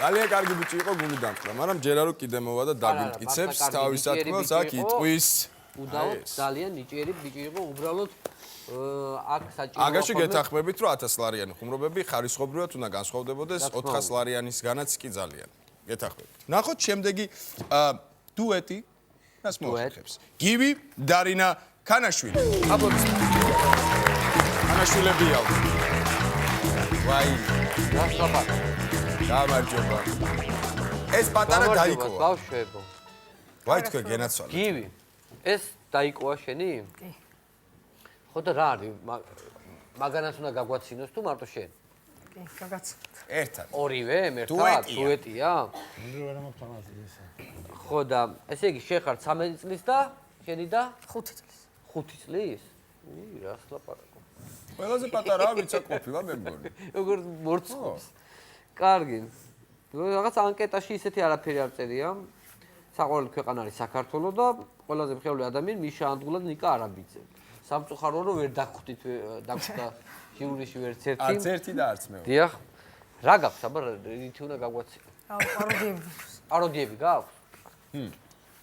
ძალიან კარგი ბიჭი იყო გული დამწყდა, მაგრამ ჯერა რომ კიდე მოვა და დაგიმტკიცებს თავის სათქმელს აქ იტყვის. უდაოდ ძალიან ნიჭიერი ბიჭი იყო, უბრალოდ აქ საჭირო. აგაში გეთახმებით რომ 1000 ლარიანი ხუმრობები ხარისხობრივად უნდა განსხვავდებოდეს 400 ლარიანისგანაც კი ძალიან. გეთახმებით. ნახოთ შემდეგი დუეტი რას მოახერხებს. გივი დარინა ქანაშვილი. აპლოდისმენტები. ქანაშვილებია. ვაი. გამარჯობა. ეს პატარა დაიკოა. ბავშვებო. ვაი თქვენ გენაცვალეთ. გივი. ეს დაიკოა შენი? კი. ხო და რა არის? მაგანას უნდა გაგვაცინოს თუ მარტო შენ? კი, გაგაცნობთ. ერთად. ორივე ერთად? დუეტია? ნუ ვერ მომთამაშე ესა. ხო და ესე იგი შენ ხარ 13 წლის და შენი და 5 წლის. 5 წლის? რას ლაპარაკო? ყველაზე პატარაა ვიცა ყოფილა მე მგონი. როგორ მორცხობს. კარგი. რაღაც ანკეტაში ისეთი არაფერი არ წერია. საყვარელი ქვეყანა არის საქართველო და ყველაზე მხეული ადამიანი მიშა ანდღულა და ნიკა არაბიძე. სამწუხაროა რომ ვერ დაგხვდით დაგხვდა ჟიურიში ვერც ერთი. არც ერთი და არც მეორე. დიახ. რა გაქვს, აბა რითი უნდა გაგვაცინო? პაროდიები. პაროდიები გაქვს?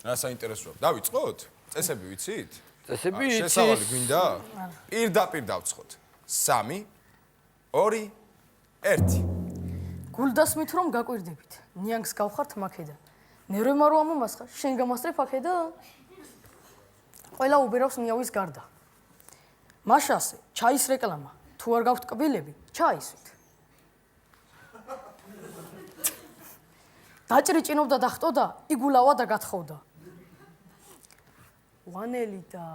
რა საინტერესოა. დავიწყოთ? წესები ვიცით? წესები იცის. შესავალი გვინდა? პირდაპირ დავცხოთ. 3 2 1 გულდასმით რომ გაკვირდებით. ნიანგს გავხართ მაქედან. ნერვემარო ამომასხა, შენ გამასწრებ აქედან? ყველა უბერავს მიავის გარდა. მაშასე, ჩაის რეკლამა. თუ არ გაქვთ კბილები, ჩაისვით. დაჭრიჭინობდა და ხტოდა, იგულავა და გათხოვდა. ვანელი და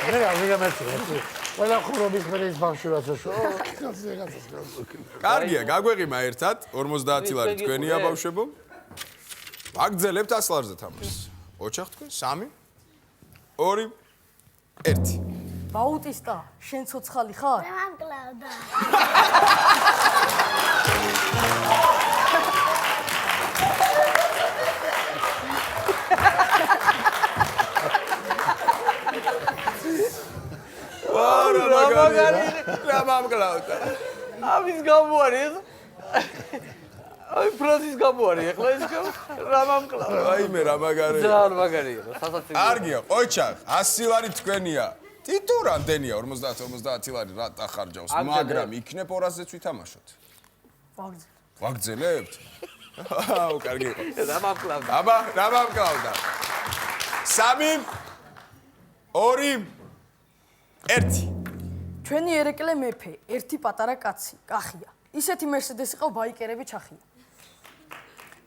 მე რა ვიგამეთქვა. ყველა ხურობის ხმერის ბავშვებაცაშო. კარგია, გაგვეღიმა ერთად 50 ლარი თქვენია ბავშვებო. აგძელებთ 100 ლარზე თამაშს. ოჩახ თქვენ 3 2 1 ბაუტისტა, შენ ცოცხალი ხარ? მე მომკლავდა. რა მომკლავდა. ამის გამოარი ეს. აი ფრაზის გამოარი ახლა ეს რა მომკლავდა. აიმე რა მაგარი. ძალიან მაგარი იყო, სასაცილო. კარგია, ყოჩახ, 100 ლარი თქვენია. თითო რამდენია 50 ლარი რა დახარჯავს, მაგრამ იქნებ 200-ზეც ვითამაშოთ. ვაგძელებთ? აუ, კარგი იყო. რა მომკლავდა. აბა, რა მომკლავდა. 3 2 1 ჩვენი ერეკლე მეფე, ერთი პატარა კაცი, კახია. ისეთი მერსედესი ყავ ბაიკერები ჩახია.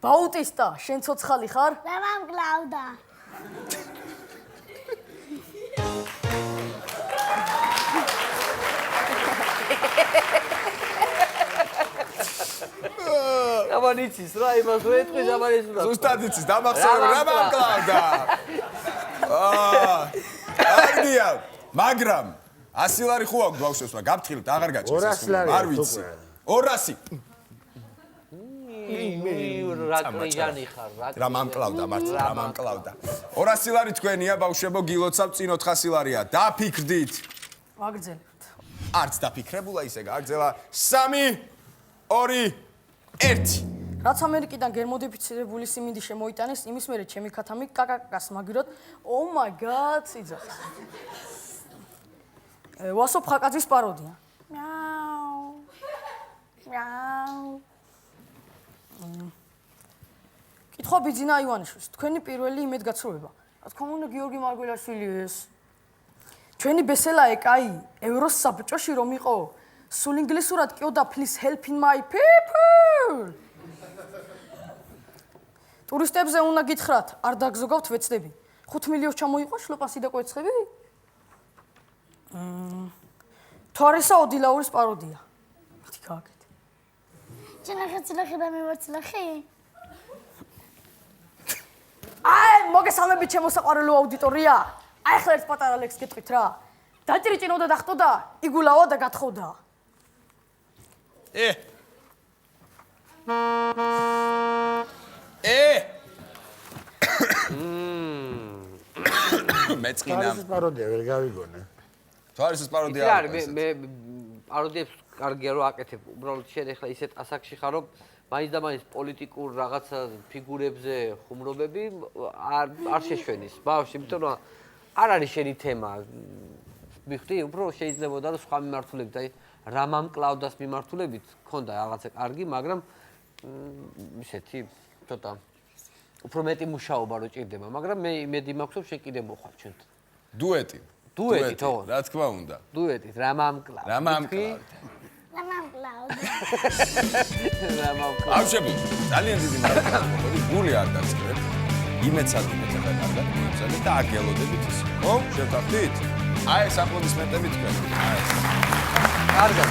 ბაუტისტა, შენ ცოცხალი ხარ? მე მომკლავდა. ამან იცის რა იმას რო ეთქვის ამან ის უნდა. ზუსტად იცის, დამახსოვრე რა მომკლავდა. კარგია, მაგრამ 100 ლარი ხო აქვს ბავშვებს, მაგრამ გაფრთხილეთ, აღარ გაჭირს ეს ხომ. არ ვიცი. 200. რა კრიჟანი ხარ, რა მომკლავდა, მართლა რა მომკლავდა. 200 ლარი თქვენია ბავშვებო, გილოცავ წინ 400 ლარია. დაფიქრდით. ვაგრძელებთ. არც დაფიქრებულა ისე გააგზელა. 3 2 1 რაც ამერიკიდან გერმოდიფიცირებული სიმინდი შემოიტანეს, იმის მერე ჩემი ქათამი კაკაკას მაგიროთ. Oh my god, იძახს. ვასო ფხაკაძის პაროდია. მიაუ. მიაუ. კითხვა ბიძინა ივანიშვილს, თქვენი პირველი იმედგაცრუება. რა თქმა უნდა, გიორგი მარგველაშვილი ეს. ჩვენი ბესელა ეკაი, ევროს საბჭოში რომ იყო, სულ ინგლისურად კიოდა please help in my people. ტურისტებზე უნდა გითხრათ, არ დაგზოგავთ ვეცდები. 5 მილიონს ჩამოიყვა შლოპასი და კვეცხები? თვარისა ოდილაურის პაროდია. მითი გააკეთე. ჩანახეცილახი და მივარცილახი? აი, მოგესალმებით ჩემო საყვარელო აუდიტორია. აი ახლა ერთ პატარა ლექს გეტყვით რა. დაჭრიჭინოდა და ხტოდა, იგულავა და გათხოვდა. მეწყინა. ეს პაროდია ვერ გავიგონე. თუ არის ეს პაროდია იცი არ არის მე პაროდიებს კარგია რომ აკეთებ. უბრალოდ შენ ახლა ისეთ ასაკში ხარ რომ მაინც და მაინც პოლიტიკურ რაღაცა ფიგურებზე ხუმრობები არ შეშვენის. ბავშვი, იმიტომ რომ არ არის შენი თემა. მიხდი, უფრო შეიძლებოდა რომ სხვა მიმართულებით, აი რამამ კლაუდას მიმართულებით ქონდა რაღაცა კარგი, მაგრამ ისეთი ცოტა უფრო მეტი მუშაობა რო ჭირდება, მაგრამ მე იმედი მაქვს რომ შენ კიდე მოხარ ჩვენთან. დუეტი. დუეტი, თო. რა თქმა უნდა. დუეტით, რამამ კლაუდა. რამამ კლაუდა. რამამ კლაუდა. რამამ კლაუდა. ბავშვები, ძალიან დიდი მადლობა. მოდი გული არ დაწყდეთ. იმედსაც ახლა კარგად მოიცადეთ და აგელოდებით ის. ხო? შევთანხმდით? აი ეს აპლოდისმენტები თქვენ. აი ეს. კარგად.